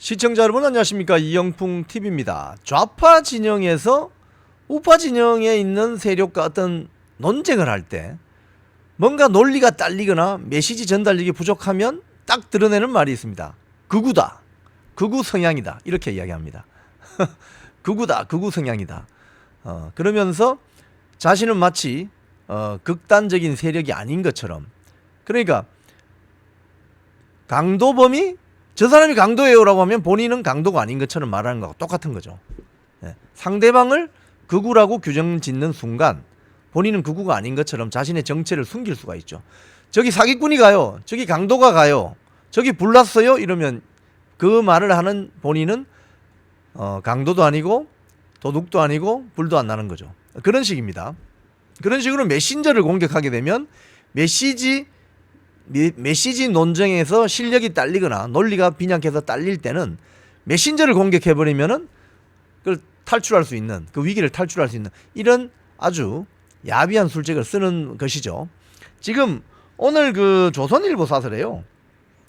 시청자 여러분 안녕하십니까. 이영풍TV입니다. 좌파 진영에서 우파 진영에 있는 세력과 어떤 논쟁을 할 때 뭔가 논리가 딸리거나 메시지 전달력이 부족하면 딱 드러내는 말이 있습니다. 극우다, 극우 성향이다, 이렇게 이야기합니다. 극우다, 극우 성향이다. 그러면서 자신은 마치 극단적인 세력이 아닌 것처럼, 그러니까 강도범이 저 사람이 강도예요라고 하면 본인은 강도가 아닌 것처럼 말하는 거하고 똑같은 거죠. 상대방을 극우라고 규정 짓는 순간 본인은 극우가 아닌 것처럼 자신의 정체를 숨길 수가 있죠. 저기 사기꾼이 가요, 저기 강도가 가요, 저기 불났어요 이러면 그 말을 하는 본인은 강도도 아니고 도둑도 아니고 불도 안 나는 거죠. 그런 식입니다. 그런 식으로 메신저를 공격하게 되면 메시지 논쟁에서 실력이 딸리거나 논리가 빈약해서 딸릴 때는 메신저를 공격해버리면은 그걸 탈출할 수 있는, 그 위기를 탈출할 수 있는 이런 아주 야비한 술책을 쓰는 것이죠. 지금 오늘 그 조선일보 사설에요,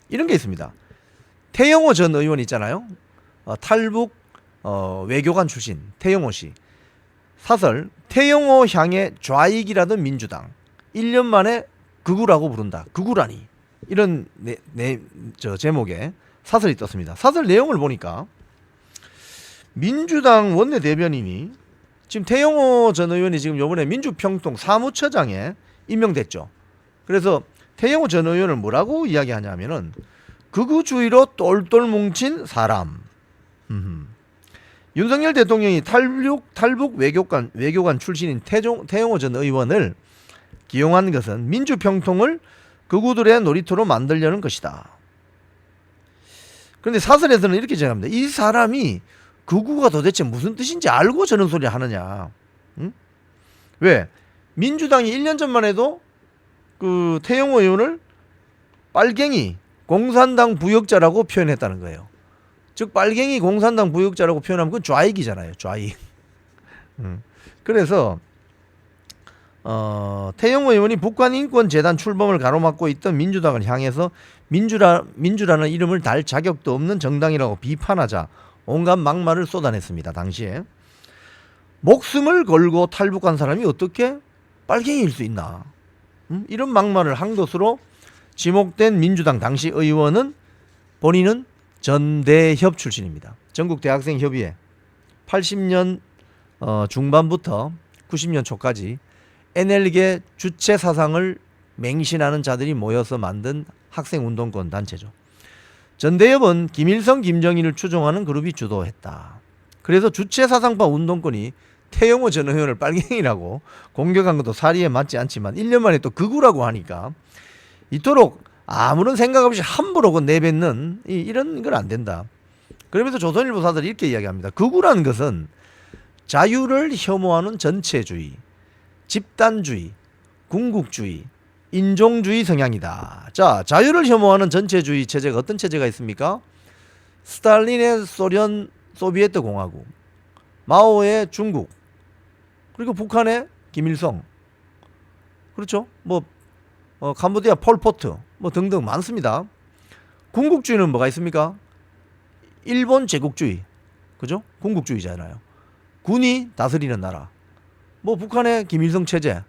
이런 게 있습니다. 태영호 전 의원 있잖아요. 탈북 외교관 출신 태영호 씨. 사설, 태영호 향해 좌익이라던 민주당 1년 만에 극우라고 부른다. 극우라니. 이런 제목의 사설이 떴습니다. 사설 내용을 보니까 민주당 원내대변인이 지금 태영호 전 의원이 지금 요번에 민주평통 사무처장에 임명됐죠. 그래서 태영호 전 의원을 뭐라고 이야기하냐면은 극우주의로 똘똘 뭉친 사람. 윤석열 대통령이 탈북 외교관 출신인 태영호 전 의원을 기용한 것은 민주평통을 극우들의 놀이터로 만들려는 것이다. 그런데 사설에서는 이렇게 제기합니다. 이 사람이 극우가 도대체 무슨 뜻인지 알고 저런 소리 하느냐. 응? 왜? 민주당이 1년 전만 해도 그 태영호 의원을 빨갱이 공산당 부역자라고 표현했다는 거예요. 즉 빨갱이 공산당 부역자라고 표현하면 그건 좌익이잖아요. 좌익. 그래서 태영호 의원이 북한인권재단 출범을 가로막고 있던 민주당을 향해서 민주라는 이름을 달 자격도 없는 정당이라고 비판하자 온갖 막말을 쏟아냈습니다. 당시에 목숨을 걸고 탈북한 사람이 어떻게 빨갱이일 수 있나, 이런 막말을 한 것으로 지목된 민주당 당시 의원은 본인은 전대협 출신입니다. 전국대학생협의회 80년 중반부터 90년 초까지 NL계 주체 사상을 맹신하는 자들이 모여서 만든 학생운동권 단체죠. 전대협은 김일성, 김정일을 추종하는 그룹이 주도했다. 그래서 주체 사상파 운동권이 태영호 전 의원을 빨갱이라고 공격한 것도 사리에 맞지 않지만 1년 만에 또 극우라고 하니까 이토록 아무런 생각 없이 함부로 내뱉는 이런 건 안 된다. 그러면서 조선일보 사들이 이렇게 이야기합니다. 극우라는 것은 자유를 혐오하는 전체주의, 집단주의, 궁극주의, 인종주의 성향이다. 자, 자유를 혐오하는 전체주의 체제가 어떤 체제가 있습니까? 스탈린의 소련 소비에트 공화국, 마오의 중국, 그리고 북한의 김일성, 그렇죠? 뭐 캄보디아 폴포트 뭐 등등 많습니다. 궁극주의는 뭐가 있습니까? 일본 제국주의, 그죠? 궁극주의잖아요. 군이 다스리는 나라. 뭐 북한의 김일성 체제,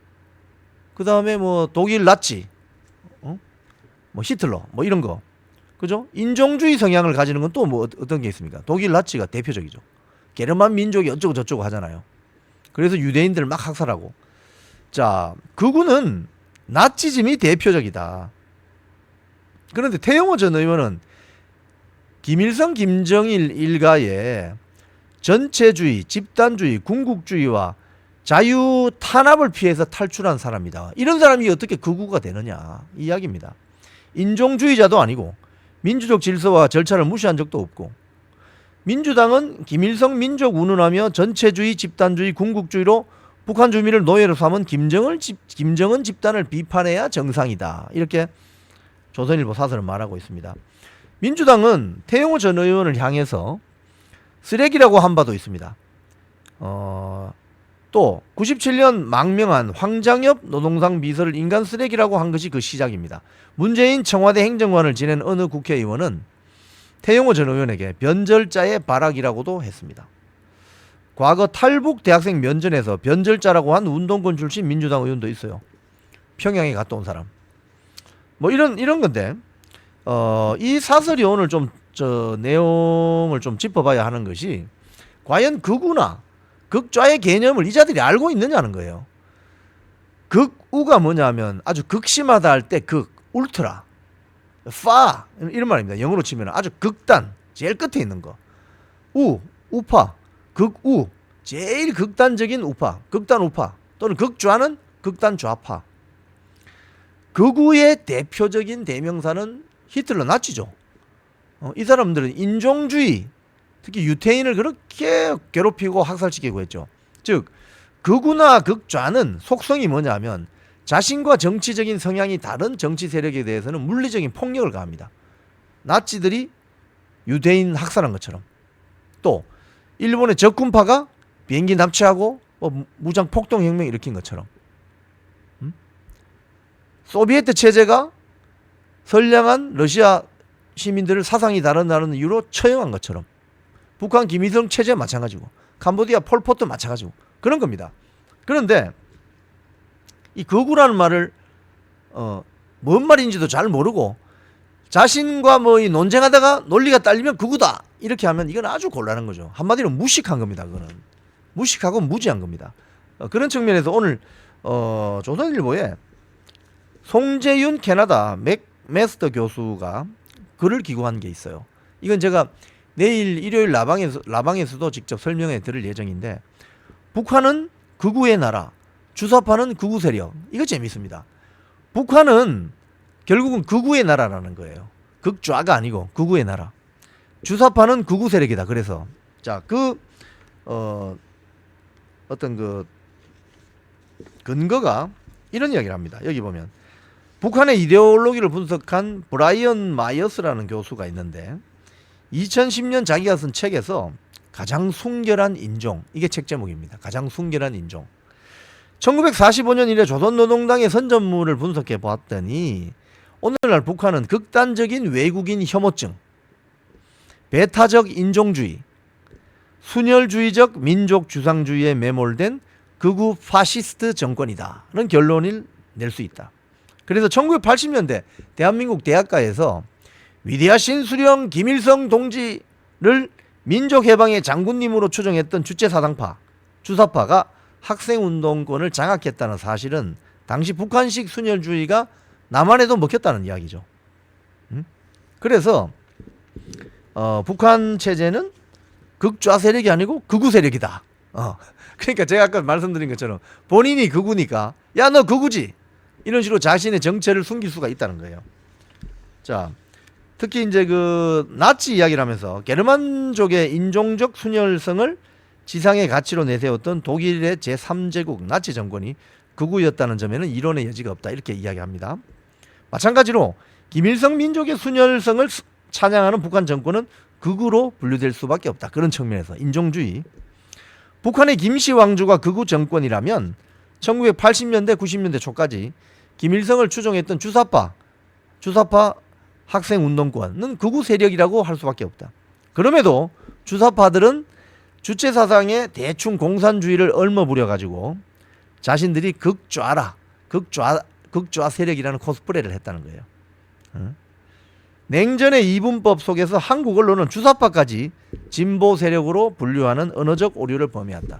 그 다음에 뭐 독일 나치, 뭐 히틀러, 뭐 이런 거, 그죠? 인종주의 성향을 가지는 건 또 뭐 어떤 게 있습니까? 독일 나치가 대표적이죠. 게르만 민족이 어쩌고 저쩌고 하잖아요. 그래서 유대인들 막 학살하고. 자, 극우는 나치즘이 대표적이다. 그런데 태영호 전 의원은 김일성, 김정일 일가의 전체주의, 집단주의, 궁극주의와 자유 탄압을 피해서 탈출한 사람이다. 이런 사람이 어떻게 극우가 되느냐, 이 이야기입니다. 인종주의자도 아니고 민주적 질서와 절차를 무시한 적도 없고, 민주당은 김일성 민족 운운하며 전체주의, 집단주의, 궁극주의로 북한 주민을 노예로 삼은 김정은 집단을 비판해야 정상이다. 이렇게 조선일보 사설은 말하고 있습니다. 민주당은 태영호 전 의원을 향해서 쓰레기라고 한 바도 있습니다. 또 97년 망명한 황장엽 노동상 비서를 인간 쓰레기라고 한 것이 그 시작입니다. 문재인 청와대 행정관을 지낸 어느 국회의원은 태영호 전 의원에게 변절자의 발악이라고도 했습니다. 과거 탈북 대학생 면전에서 변절자라고 한 운동권 출신 민주당 의원도 있어요. 평양에 갔다 온 사람. 뭐 이런 건데 이 사설이 오늘 좀 내용을 좀 짚어봐야 하는 것이 과연 극우나 극좌의 개념을 이 자들이 알고 있느냐는 거예요. 극우가 뭐냐면 아주 극심하다 할 때 극, 울트라, 파 이런 말입니다. 영어로 치면 아주 극단, 제일 끝에 있는 거. 우파, 극우, 제일 극단적인 우파, 극단 우파 또는 극좌는 극단 좌파. 극우의 대표적인 대명사는 히틀러 나치죠. 이 사람들은 인종주의, 특히 유태인을 그렇게 괴롭히고 학살시키고 했죠. 즉 극우나 극좌는 속성이 뭐냐면 자신과 정치적인 성향이 다른 정치 세력에 대해서는 물리적인 폭력을 가합니다. 나치들이 유대인 학살한 것처럼, 또 일본의 적군파가 비행기 납치하고 무장 폭동혁명 일으킨 것처럼, 소비에트 체제가 선량한 러시아 시민들을 사상이 다른 이유로 처형한 것처럼, 북한 김일성 체제 마찬가지고, 캄보디아 폴포트 마찬가지고 그런 겁니다. 그런데 이 극우라는 말을 뭔 말인지도 잘 모르고 자신과 이 논쟁하다가 논리가 딸리면 극우다 이렇게 하면 이건 아주 곤란한 거죠. 한마디로 무식한 겁니다. 그거는 무식하고 무지한 겁니다. 그런 측면에서 오늘 조선일보에 송재윤 캐나다 맥메스터 교수가 글을 기고한 게 있어요. 이건 제가 내일 일요일 라방에서도 직접 설명해 드릴 예정인데, 북한은 극우의 나라, 주사파는 극우 세력. 이거 재밌습니다. 북한은 결국은 극우의 나라라는 거예요. 극좌가 아니고 극우의 나라. 주사파는 극우 세력이다. 그래서 자, 어떤 근거가 이런 이야기를 합니다. 여기 보면 북한의 이데올로기를 분석한 브라이언 마이어스라는 교수가 있는데 2010년 자기가 쓴 책에서 가장 순결한 인종, 이게 책 제목입니다. 가장 순결한 인종. 1945년 이래 조선노동당의 선전물을 분석해 보았더니 오늘날 북한은 극단적인 외국인 혐오증, 배타적 인종주의, 순혈주의적 민족 주상주의에 매몰된 극우 파시스트 정권이다는 결론을 낼 수 있다. 그래서 1980년대 대한민국 대학가에서 위대하신 수령 김일성 동지를 민족해방의 장군님으로 추정했던 주체사당파, 주사파가 학생운동권을 장악했다는 사실은 당시 북한식 순혈주의가 남한에도 먹혔다는 이야기죠. 그래서 북한 체제는 극좌 세력이 아니고 극우 세력이다. 그러니까 제가 아까 말씀드린 것처럼 본인이 극우니까 야, 너 극우지, 이런 식으로 자신의 정체를 숨길 수가 있다는 거예요. 자, 특히 이제 나치 이야기를 하면서 게르만족의 인종적 순혈성을 지상의 가치로 내세웠던 독일의 제3제국 나치 정권이 극우였다는 점에는 이론의 여지가 없다, 이렇게 이야기합니다. 마찬가지로 김일성 민족의 순혈성을 찬양하는 북한 정권은 극우로 분류될 수밖에 없다. 그런 측면에서 인종주의. 북한의 김씨 왕조가 극우 정권이라면 1980년대 90년대 초까지 김일성을 추종했던 주사파 학생운동권은 극우 세력이라고 할 수밖에 없다. 그럼에도 주사파들은 주체사상에 대충 공산주의를 얽어부려가지고 자신들이 극좌 세력이라는 코스프레를 했다는 거예요. 냉전의 이분법 속에서 한국 언론은 주사파까지 진보 세력으로 분류하는 언어적 오류를 범해왔다.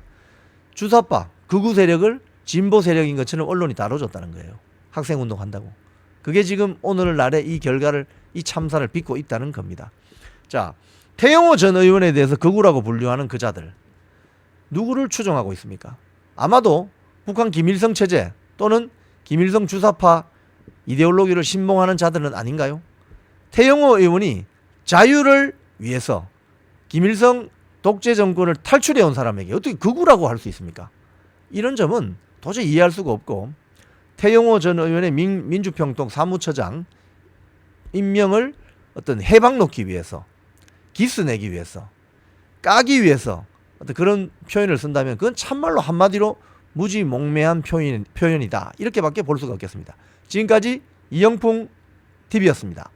주사파, 극우 세력을 진보 세력인 것처럼 언론이 다뤄줬다는 거예요. 학생운동 한다고. 그게 지금 오늘날의 이 결과를, 이 참사를 빚고 있다는 겁니다. 자, 태영호 전 의원에 대해서 극우라고 분류하는 그자들, 누구를 추종하고 있습니까? 아마도 북한 김일성 체제 또는 김일성 주사파 이데올로기를 신봉하는 자들은 아닌가요? 태영호 의원이 자유를 위해서 김일성 독재 정권을 탈출해온 사람에게 어떻게 극우라고 할 수 있습니까? 이런 점은 도저히 이해할 수가 없고, 태영호 전 의원의 민주평통 사무처장 임명을 어떤 해방 놓기 위해서, 기스 내기 위해서, 까기 위해서 어떤 그런 표현을 쓴다면 그건 참말로 한마디로 무지몽매한 표현이다, 이렇게밖에 볼 수가 없겠습니다. 지금까지 이영풍 TV였습니다.